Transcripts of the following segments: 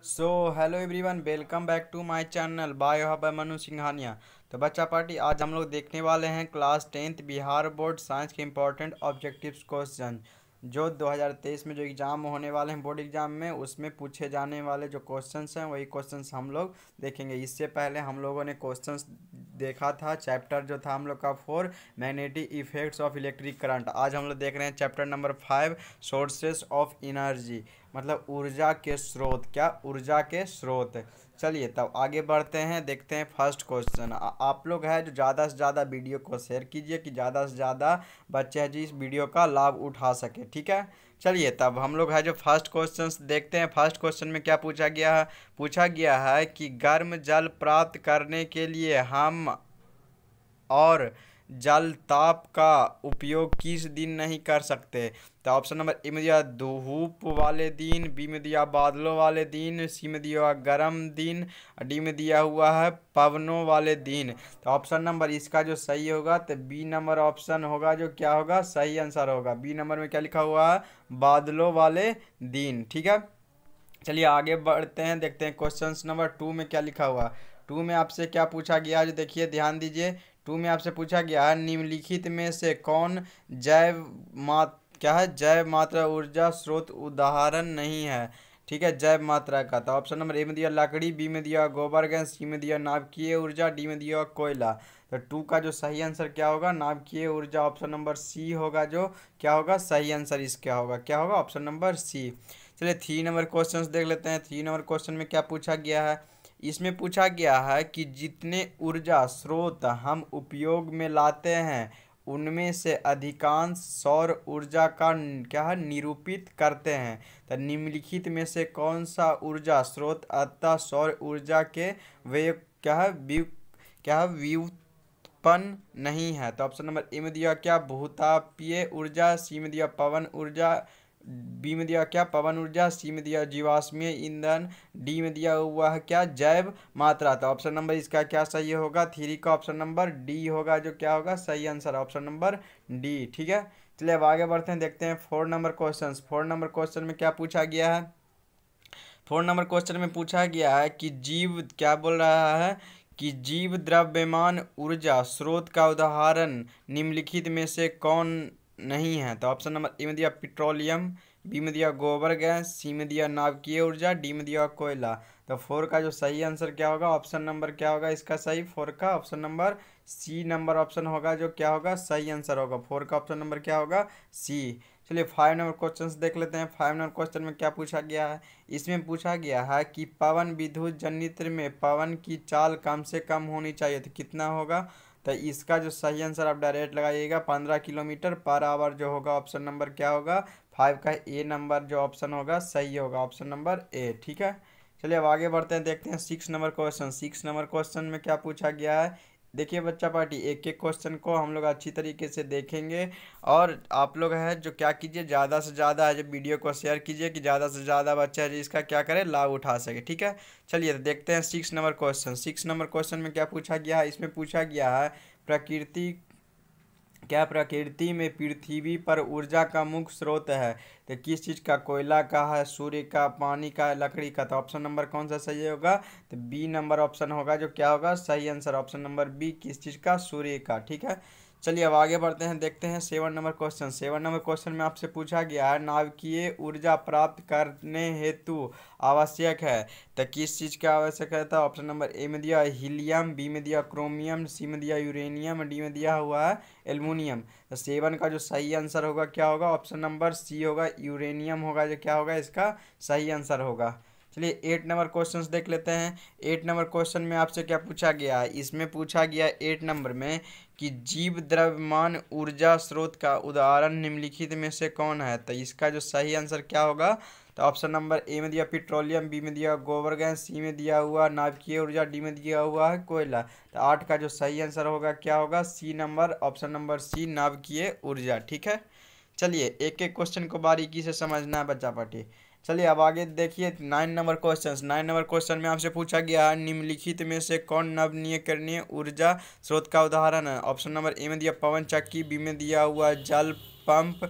So hello everyone, welcome back to my channel bio hub Manu Singhania. तो बच्चा party आज हम लोग देखने वाले हैं class 10th Bihar board science के इंपॉर्टेंट ऑब्जेक्टिव्स क्वेश्चन जो 2023 में जो एग्ज़ाम होने वाले हैं बोर्ड एग्ज़ाम में, उसमें पूछे जाने वाले जो क्वेश्चंस हैं वही क्वेश्चंस हम लोग देखेंगे। इससे पहले हम लोगों ने क्वेश्चंस देखा था, चैप्टर जो था हम लोग का 4 magnetic effects of electric current. आज हम लोग देख रहे हैं chapter number 5 sources of energy, मतलब ऊर्जा के स्रोत। क्या? ऊर्जा के स्रोत। चलिए तब आगे बढ़ते हैं, देखते हैं फर्स्ट क्वेश्चन। आप लोग हैं जो ज़्यादा से ज़्यादा वीडियो को शेयर कीजिए कि ज़्यादा से ज़्यादा बच्चे हैं जी इस वीडियो का लाभ उठा सके, ठीक है। चलिए तब हम लोग है जो फर्स्ट क्वेश्चन देखते हैं। फर्स्ट क्वेश्चन में क्या पूछा गया है? पूछा गया है कि गर्म जल प्राप्त करने के लिए हम और जल ताप का उपयोग किस दिन नहीं कर सकते? तो ऑप्शन नंबर ए में दिया धूप वाले दिन, बी में दिया बादलों वाले दिन, सी में दिया गर्म दिन, डी में दिया हुआ है पवनों वाले दिन। तो ऑप्शन नंबर इसका जो सही होगा तो बी नंबर ऑप्शन होगा, जो क्या होगा सही आंसर होगा। बी नंबर में क्या लिखा हुआ है? बादलों वाले दिन, ठीक है। चलिए आगे बढ़ते हैं, देखते हैं क्वेश्चन नंबर 2 में क्या लिखा हुआ। 2 में आपसे क्या पूछा गया है, जो देखिए ध्यान दीजिए। 2 में आपसे पूछा गया है निम्नलिखित में से कौन जैव मात्रा ऊर्जा स्रोत उदाहरण नहीं है? ठीक है, जैव मात्रा का। तो ऑप्शन नंबर ए में दिया लकड़ी, बी में दिया गोबर गैस, सी में दिया नाभिकीय ऊर्जा, डी में दिया कोयला। तो 2 का जो सही आंसर क्या होगा? नाभिकीय ऊर्जा। ऑप्शन नंबर सी होगा, जो क्या होगा सही आंसर इसका होगा। क्या होगा? Option number C. चलिए 3 नंबर क्वेश्चन देख लेते हैं। 3 नंबर क्वेश्चन में क्या पूछा गया है? इसमें पूछा गया है कि जितने ऊर्जा स्रोत हम उपयोग में लाते हैं उनमें से अधिकांश सौर ऊर्जा का क्या है निरूपित करते हैं। तो निम्नलिखित में से कौन सा ऊर्जा स्रोत अतः सौर ऊर्जा के वे क्या है व्युत्पन्न नहीं है? तो ऑप्शन नंबर ए में दिया क्या भूतापीय ऊर्जा, सी में दिया पवन ऊर्जा, बी में दिया क्या पवन ऊर्जा, सी में दिया जीवाश्मीय ईंधन, डी में दिया हुआ है क्या जैव मात्रा। तो ऑप्शन नंबर इसका क्या सही होगा? 3 का ऑप्शन नंबर डी होगा, जो क्या होगा सही आंसर ऑप्शन नंबर डी, ठीक है। चलिए अब आगे बढ़ते हैं, देखते हैं 4 नंबर क्वेश्चन। 4 नंबर क्वेश्चन में क्या पूछा गया है? 4 नंबर क्वेश्चन में पूछा गया है कि जीव क्या बोल रहा है कि जीव द्रव्यमान ऊर्जा स्रोत का उदाहरण निम्नलिखित में से कौन नहीं है? तो ऑप्शन नंबर ए में दिया पेट्रोलियम, बी में दिया गोबर गैस, सी में दिया नाभिकीय ऊर्जा, डी में दिया कोयला। तो 4 का जो सही आंसर क्या होगा? ऑप्शन नंबर क्या होगा इसका सही? 4 का option number C number option होगा, जो क्या होगा सही आंसर होगा। 4 का ऑप्शन नंबर क्या होगा? सी। चलिए 5 नंबर क्वेश्चन देख लेते हैं। 5 नंबर क्वेश्चन में क्या पूछा गया है? इसमें पूछा गया है कि पवन विद्युत जनित्र में पवन की चाल कम से कम होनी चाहिए, तो कितना होगा? तो इसका जो सही आंसर आप डायरेक्ट लगाइएगा 15 किलोमीटर पर आवर, जो होगा ऑप्शन नंबर क्या होगा 5 का ए नंबर जो ऑप्शन होगा सही होगा, ऑप्शन नंबर ए, ठीक है। चलिए अब आगे बढ़ते हैं, देखते हैं 6 नंबर क्वेश्चन। 6 नंबर क्वेश्चन में क्या पूछा गया है? देखिए बच्चा पार्टी, एक एक क्वेश्चन को हम लोग अच्छी तरीके से देखेंगे और आप लोग है जो क्या कीजिए ज़्यादा से ज़्यादा है जो वीडियो को शेयर कीजिए कि ज़्यादा से ज़्यादा बच्चा है जो इसका क्या करे लाभ उठा सके, ठीक है। चलिए तो देखते हैं 6 नंबर क्वेश्चन। 6 नंबर क्वेश्चन में क्या पूछा गया है? इसमें पूछा गया है प्रकृति में पृथ्वी पर ऊर्जा का मुख्य स्रोत है? तो किस चीज़ का? कोयला का है, सूर्य का, पानी का, लकड़ी का। तो ऑप्शन नंबर कौन सा सही होगा? तो बी नंबर ऑप्शन होगा, जो क्या होगा सही आंसर ऑप्शन नंबर बी, किस चीज़ का? सूर्य का, ठीक है। चलिए अब आगे बढ़ते हैं, देखते हैं 7 नंबर क्वेश्चन। 7 नंबर क्वेश्चन में आपसे पूछा गया है नाभिकीय ऊर्जा प्राप्त करने हेतु आवश्यक है, तो किस चीज़ का आवश्यक है? तो ऑप्शन नंबर ए में दिया हीलियम, बी में दिया क्रोमियम, सी में दिया यूरेनियम, डी में दिया हुआ है एल्युमिनियम। तो 7 का जो सही आंसर होगा क्या होगा? ऑप्शन नंबर सी होगा, यूरेनियम होगा, जो क्या होगा इसका सही आंसर होगा। चलिए 8 नंबर क्वेश्चन देख लेते हैं। 8 नंबर क्वेश्चन में आपसे क्या पूछा गया है? इसमें पूछा गया 8 नंबर में कि जीव द्रव्यमान ऊर्जा स्रोत का उदाहरण निम्नलिखित में से कौन है? तो इसका जो सही आंसर क्या होगा? तो ऑप्शन नंबर ए में दिया पेट्रोलियम, बी में दिया गोबर गैस, सी में दिया हुआ नाभिकीय ऊर्जा, डी में दिया हुआ है कोयला। तो 8 का जो सही आंसर होगा क्या होगा? C number option number C, नाभिकीय ऊर्जा, ठीक है। चलिए एक एक क्वेश्चन को बारीकी से समझना है बच्चा पार्टी। चलिए अब आगे देखिए 9 नंबर क्वेश्चन। 9 नंबर क्वेश्चन में आपसे पूछा गया है निम्नलिखित में से कौन नवीकरणीय ऊर्जा स्रोत का उदाहरण है? ऑप्शन नंबर ए में दिया पवन चक्की, बी में दिया हुआ जल पंप,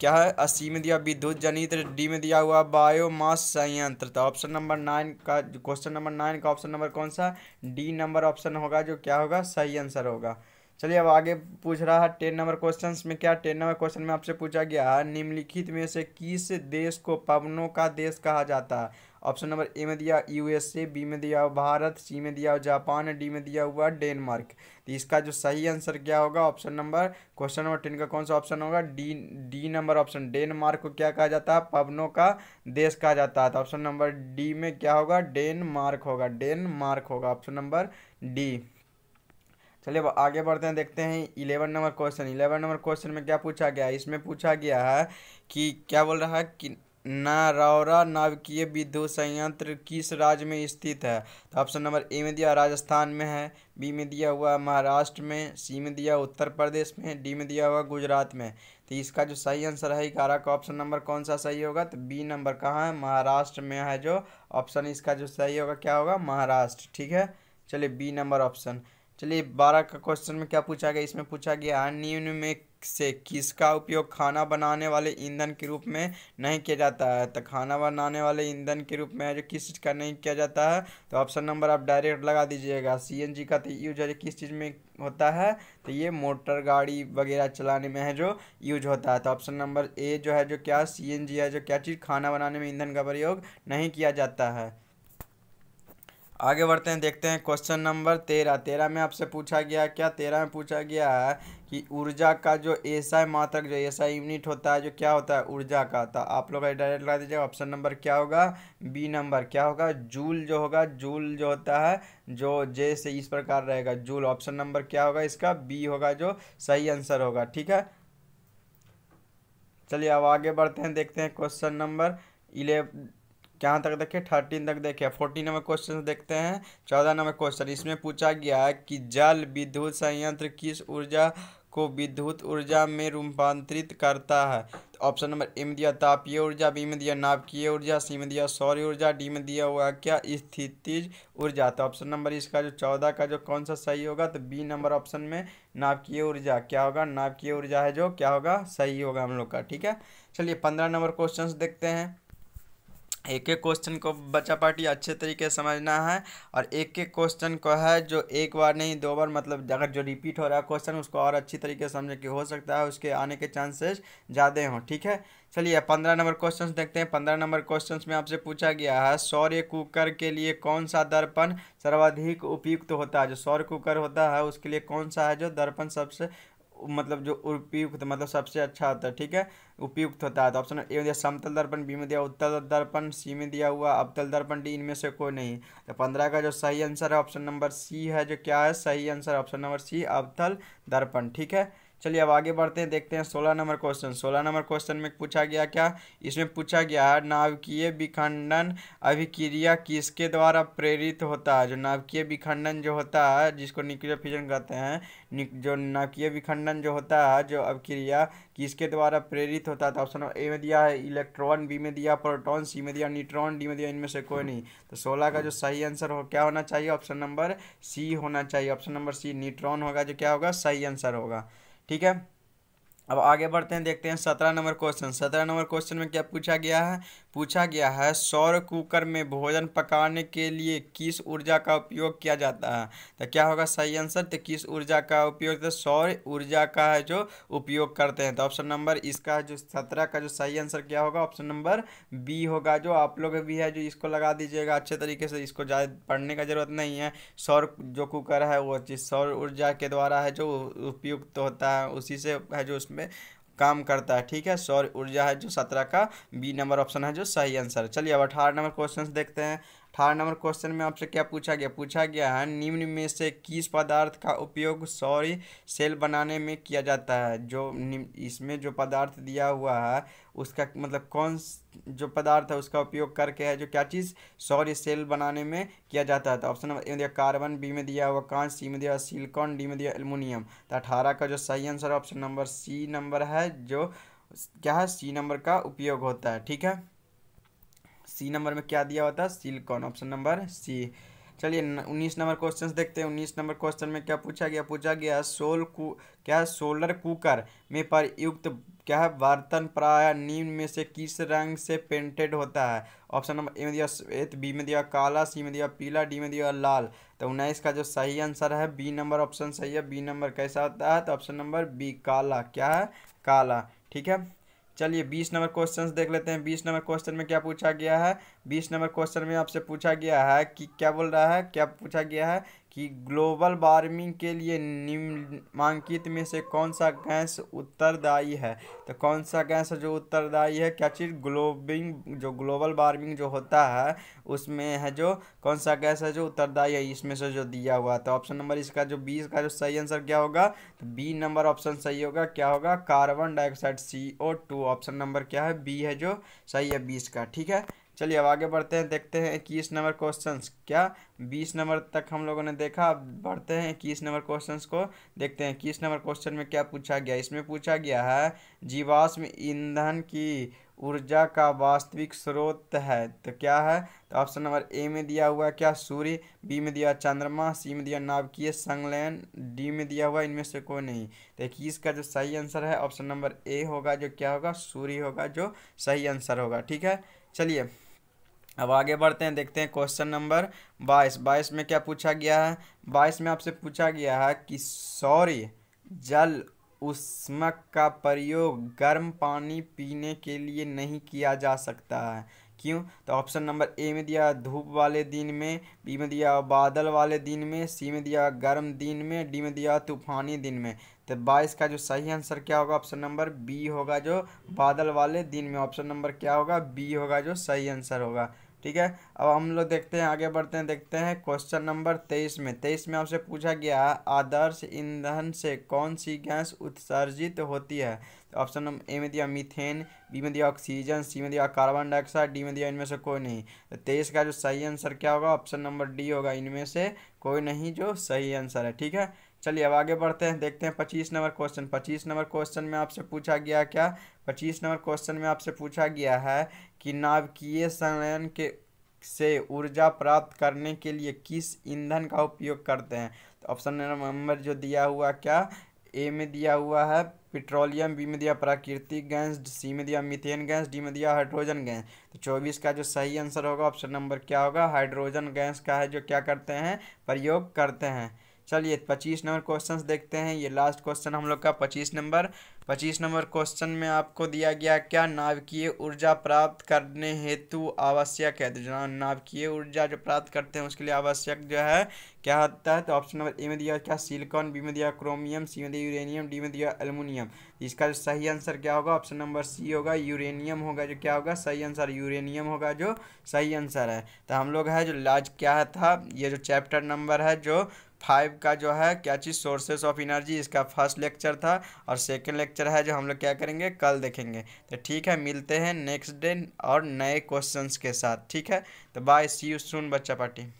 क्या है, अस्सी में दिया विद्युत जनित, डी में दिया हुआ बायोमास संयंत्र। तो ऑप्शन नंबर 9 का, क्वेश्चन नंबर 9 का ऑप्शन नंबर कौन सा, डी नंबर ऑप्शन होगा, जो क्या होगा, सही आंसर होगा। चलिए अब आगे पूछ रहा है 10 नंबर क्वेश्चन में, क्या 10 नंबर क्वेश्चन में आपसे पूछा गया है, निम्नलिखित में से किस देश को पवनों का देश कहा जाता है। ऑप्शन नंबर ए में दिया यूएसए, बी में दिया भारत, सी में दिया जापान, डी में दिया हुआ डेनमार्क। तो इसका जो सही आंसर क्या होगा, ऑप्शन नंबर, क्वेश्चन नंबर 10 का कौन सा ऑप्शन होगा, D, D number option. Denmark को क्या कहा जाता है, पवनों का देश कहा जाता है। तो ऑप्शन नंबर डी में क्या होगा, डेनमार्क होगा, डेनमार्क होगा, ऑप्शन नंबर डी। चलिए अब आगे बढ़ते हैं, देखते हैं 11 नंबर क्वेश्चन। 11 नंबर क्वेश्चन में क्या पूछा गया है, इसमें पूछा गया है कि क्या बोल रहा है कि नारौरा नाभिकीय विद्युत संयंत्र किस राज्य में स्थित है। तो ऑप्शन नंबर ए में दिया राजस्थान में है, बी में दिया हुआ महाराष्ट्र में, सी में दिया उत्तर प्रदेश में, डी में दिया हुआ गुजरात में। तो इसका जो सही आंसर है 11 का ऑप्शन नंबर कौन सा सही होगा, तो बी नंबर कहाँ है, महाराष्ट्र में है जो ऑप्शन, इसका जो सही होगा क्या होगा, महाराष्ट्र। ठीक है, चलिए बी नंबर ऑप्शन। चलिए 12 का क्वेश्चन में क्या पूछा गया, इसमें पूछा गया निम्न में से किसका उपयोग खाना बनाने वाले ईंधन के रूप में नहीं किया जाता है। तो खाना बनाने वाले ईंधन के रूप में जो किस चीज़ का नहीं किया जाता है, तो ऑप्शन नंबर आप डायरेक्ट लगा दीजिएगा, सीएनजी का तो यूज है किस चीज़ में होता है, तो ये मोटर गाड़ी वगैरह चलाने में है जो यूज होता है। तो ऑप्शन नंबर ए जो है, जो क्या सीएनजी है, जो क्या चीज़ खाना बनाने में ईंधन का प्रयोग नहीं किया जाता है। आगे बढ़ते हैं, देखते हैं क्वेश्चन नंबर 13। 13 में आपसे पूछा गया क्या, 13 में पूछा गया है कि ऊर्जा का जो एसआई मात्रक, जो एसआई यूनिट होता है, जो क्या होता है ऊर्जा का, तो आप लोग डायरेक्ट लगा दीजिएगा, ऑप्शन नंबर क्या होगा, बी नंबर क्या होगा, जूल जो होगा, जूल जो होता है, जो जे से इस प्रकार रहेगा जूल। ऑप्शन नंबर क्या होगा इसका, बी होगा, जो सही आंसर होगा। ठीक है, चलिए अब आगे बढ़ते हैं, देखते हैं क्वेश्चन नंबर 11 कहाँ तक देखे, 13 तक देखे। 14 नंबर क्वेश्चन देखते हैं। 14 नंबर क्वेश्चन इसमें पूछा गया है कि जल विद्युत संयंत्र किस ऊर्जा को विद्युत ऊर्जा में रूपांतरित करता है। तो ऑप्शन नंबर ए में दिया तापीय ऊर्जा, बी में दिया नाभिकीय ऊर्जा, सी में दिया सौर ऊर्जा, डी में दिया हुआ क्या, स्थितिज ऊर्जा। तो ऑप्शन नंबर इसका जो 14 का जो कौन सा सही होगा, तो बी नंबर ऑप्शन में नाभिकीय ऊर्जा क्या होगा, नाभिकीय ऊर्जा है जो क्या होगा, सही होगा हम लोग का। ठीक है, चलिए 15 नंबर क्वेश्चन देखते हैं। एक एक क्वेश्चन को बच्चा पार्टी अच्छे तरीके से समझना है, और एक एक क्वेश्चन को है जो एक बार नहीं 2 बार, मतलब अगर जो रिपीट हो रहा है क्वेश्चन उसको और अच्छी तरीके से समझे कि हो सकता है उसके आने के चांसेस ज़्यादा हों। ठीक है, चलिए 15 नंबर क्वेश्चन देखते हैं। 15 नंबर क्वेश्चन में आपसे पूछा गया है सौर कुकर के लिए कौन सा दर्पण सर्वाधिक उपयुक्त होता है। जो सौर कुकर होता है उसके लिए कौन सा है जो दर्पण सबसे, मतलब जो उपयुक्त, मतलब सबसे अच्छा होता है। ठीक है, उपयुक्त होता है। तो ऑप्शन ए में दिया समतल दर्पण, बी में दिया उत्तल दर्पण, सी में दिया हुआ अवतल दर्पण, डी इनमें से कोई नहीं। तो 15 का जो सही आंसर है ऑप्शन नंबर सी है, जो क्या है सही आंसर, ऑप्शन नंबर सी अवतल दर्पण। ठीक है, चलिए अब आगे बढ़ते हैं, देखते हैं 16 नंबर क्वेश्चन। 16 नंबर क्वेश्चन में पूछा गया क्या, इसमें पूछा गया है नाभिकीय विखंडन अभिक्रिया किसके द्वारा प्रेरित होता है। जो नाभिकीय विखंडन जो होता है, जिसको न्यूक्लियर फिजन कहते हैं, जो नाभिकीय विखंडन जो होता है, जो अभिक्रिया किसके द्वारा प्रेरित होता है। तो ऑप्शन ए में दिया है इलेक्ट्रॉन, बी में दिया प्रोटॉन, सी में दिया न्यूट्रॉन, डी में दिया इनमें से कोई नहीं। तो 16 का जो सही आंसर हो क्या होना चाहिए, ऑप्शन नंबर सी होना चाहिए, ऑप्शन नंबर सी न्यूट्रॉन होगा, जो क्या होगा सही आंसर होगा। ठीक है, अब आगे बढ़ते हैं, देखते हैं 17 नंबर क्वेश्चन। 17 नंबर क्वेश्चन में क्या पूछा गया है, पूछा गया है सौर कुकर में भोजन पकाने के लिए किस ऊर्जा का उपयोग किया जाता है। तो क्या होगा सही आंसर, तो किस ऊर्जा का उपयोग, तो सौर ऊर्जा का है जो उपयोग करते हैं। तो ऑप्शन नंबर इसका जो 17 का जो सही आंसर क्या होगा, ऑप्शन नंबर बी होगा, जो आप लोग भी है जो इसको लगा दीजिएगा अच्छे तरीके से, इसको ज़्यादा पढ़ने का जरूरत नहीं है। सौर जो कुकर है वो चीज़ सौर ऊर्जा के द्वारा है जो उपयुक्त होता है, उसी से है जो उसमें काम करता है। ठीक है, सौर ऊर्जा है जो 17 का बी नंबर ऑप्शन है जो सही आंसर है। चलिए अब 18 नंबर क्वेश्चन देखते हैं। 18 नंबर क्वेश्चन में आपसे क्या पूछा गया है निम्न में से किस पदार्थ का उपयोग सौर सेल बनाने में किया जाता है। जो इसमें जो पदार्थ दिया हुआ है उसका मतलब जो पदार्थ है उसका उपयोग करके है जो क्या चीज़ सौर सेल बनाने में किया जाता है। तो ऑप्शन नंबर ए में दिया कार्बन, बी में दिया हुआ कांच, सी में दिया सिलिकॉन, डी में दिया एल्युमिनियम। तो 18 का जो सही answer option number C number है, जो क्या है सी नंबर का उपयोग होता है। ठीक है, सी नंबर में क्या दिया होता है सिलिकॉन, ऑप्शन नंबर सी। चलिए 19 नंबर क्वेश्चन देखते हैं। 19 नंबर क्वेश्चन में क्या पूछा गया क्या सोलर कुकर में प्रयुक्त क्या है, बर्तन प्राय निम्न में से किस रंग से पेंटेड होता है? ऑप्शन नंबर ए में दिया श्वेत, बी में दिया काला, सी में दिया पीला, डी में दिया लाल। तो 19 का जो सही आंसर है बी नंबर ऑप्शन सही है। बी नंबर कैसा होता है? तो ऑप्शन नंबर बी काला। क्या है? काला। ठीक है, चलिए 20 नंबर क्वेश्चन देख लेते हैं। 20 नंबर क्वेश्चन में क्या पूछा गया है? 20 नंबर क्वेश्चन में आपसे पूछा गया है कि क्या बोल रहा है, क्या पूछा गया है कि ग्लोबल वार्मिंग के लिए निम्नलिखित में से कौन सा गैस उत्तरदायी है? तो कौन सा गैस है जो उत्तरदायी है? क्या चीज़ जो ग्लोबल वार्मिंग जो होता है उसमें है, जो कौन सा गैस है जो उत्तरदायी है इसमें से जो दिया हुआ है? तो ऑप्शन नंबर इसका जो 20 का जो सही आंसर क्या होगा? तो बी नंबर ऑप्शन सही होगा। क्या होगा? Carbon dioxide, CO2। Option number क्या है? बी है जो सही है 20 का। ठीक है, चलिए अब आगे बढ़ते हैं, देखते हैं 21 नंबर क्वेश्चन। क्या 20 नंबर तक हम लोगों ने देखा, अब बढ़ते हैं 21 नंबर क्वेश्चन को देखते हैं। 21 नंबर क्वेश्चन में क्या पूछा गया? इसमें पूछा गया है जीवाश्म ईंधन की ऊर्जा का वास्तविक स्रोत है, तो क्या है? तो ऑप्शन नंबर ए में दिया हुआ है क्या? सूर्य, बी में दिया चंद्रमा, सी में दिया नाभिकीय संलयन, डी में दिया हुआ इनमें से कोई नहीं। तो 21 का जो सही आंसर है ऑप्शन नंबर ए होगा, जो क्या होगा? सूर्य होगा जो सही आंसर होगा। ठीक है, चलिए अब आगे बढ़ते हैं, देखते हैं क्वेश्चन नंबर 22। 22 में क्या पूछा गया है? 22 में आपसे पूछा गया है कि सौर्य जल ऊष्मक का प्रयोग गर्म पानी पीने के लिए नहीं किया जा सकता है, क्यों? तो ऑप्शन नंबर ए में दिया धूप वाले दिन में, बी में दिया बादल वाले दिन में, सी में दिया गर्म दिन में, डी में दिया तूफानी दिन में। तो 22 का जो सही आंसर क्या होगा? ऑप्शन नंबर बी होगा, जो बादल वाले दिन में। ऑप्शन नंबर क्या होगा? बी होगा, जो सही आंसर होगा। ठीक है, अब हम लोग देखते हैं, आगे बढ़ते हैं, देखते हैं क्वेश्चन नंबर 23 में। 23 में आपसे पूछा गया है आदर्श ईंधन से कौन सी गैस उत्सर्जित होती है? तो ऑप्शन नंबर ए में दिया मीथेन, बी में दिया ऑक्सीजन, सी में दिया कार्बन डाइऑक्साइड, डी में दिया इनमें से कोई नहीं। तो 23 का जो सही आंसर क्या होगा? ऑप्शन नंबर डी होगा, इनमें से कोई नहीं जो सही आंसर है। ठीक है, चलिए अब आगे बढ़ते हैं, देखते हैं 25 नंबर क्वेश्चन। 25 नंबर क्वेश्चन में आपसे पूछा गया क्या? 25 नंबर क्वेश्चन में आपसे पूछा गया है कि नाभिकीय संलयन के से ऊर्जा प्राप्त करने के लिए किस ईंधन का उपयोग करते हैं? तो ऑप्शन नंबर जो दिया हुआ क्या? ए में दिया हुआ है पेट्रोलियम, बी में दिया प्राकृतिक गैस, सी में दिया मीथेन गैस, डी में दिया हाइड्रोजन गैस। तो 24 का जो सही आंसर होगा ऑप्शन नंबर क्या होगा? हाइड्रोजन गैस का है, जो क्या करते हैं? प्रयोग करते हैं। चलिए 25 नंबर क्वेश्चन देखते हैं, ये लास्ट क्वेश्चन हम लोग का 25 नंबर। 25 नंबर क्वेश्चन में आपको दिया गया क्या? नाभिकीय ऊर्जा प्राप्त करने हेतु आवश्यक है। तो नाभिकीय ऊर्जा जो प्राप्त करते हैं उसके लिए आवश्यक जो है क्या होता है? तो ऑप्शन नंबर ए में दिया क्या? सिलिकॉन, बी में दिया क्रोमियम, सी में दिया यूरेनियम, डी में दिया एल्युमिनियम। इसका जो सही आंसर क्या होगा? ऑप्शन नंबर सी होगा, यूरेनियम होगा, जो क्या होगा? सही आंसर यूरेनियम होगा, जो सही आंसर है। तो हम लोग है जो लाज क्या था, ये जो चैप्टर नंबर है जो 5 का जो है क्या चीज़, सोर्सेस ऑफ एनर्जी, इसका फर्स्ट लेक्चर था और सेकंड लेक्चर है जो हम लोग क्या करेंगे, कल देखेंगे। तो ठीक है, मिलते हैं नेक्स्ट डे और नए क्वेश्चंस के साथ। ठीक है, तो बाय, सी यू सून बच्चा पार्टी।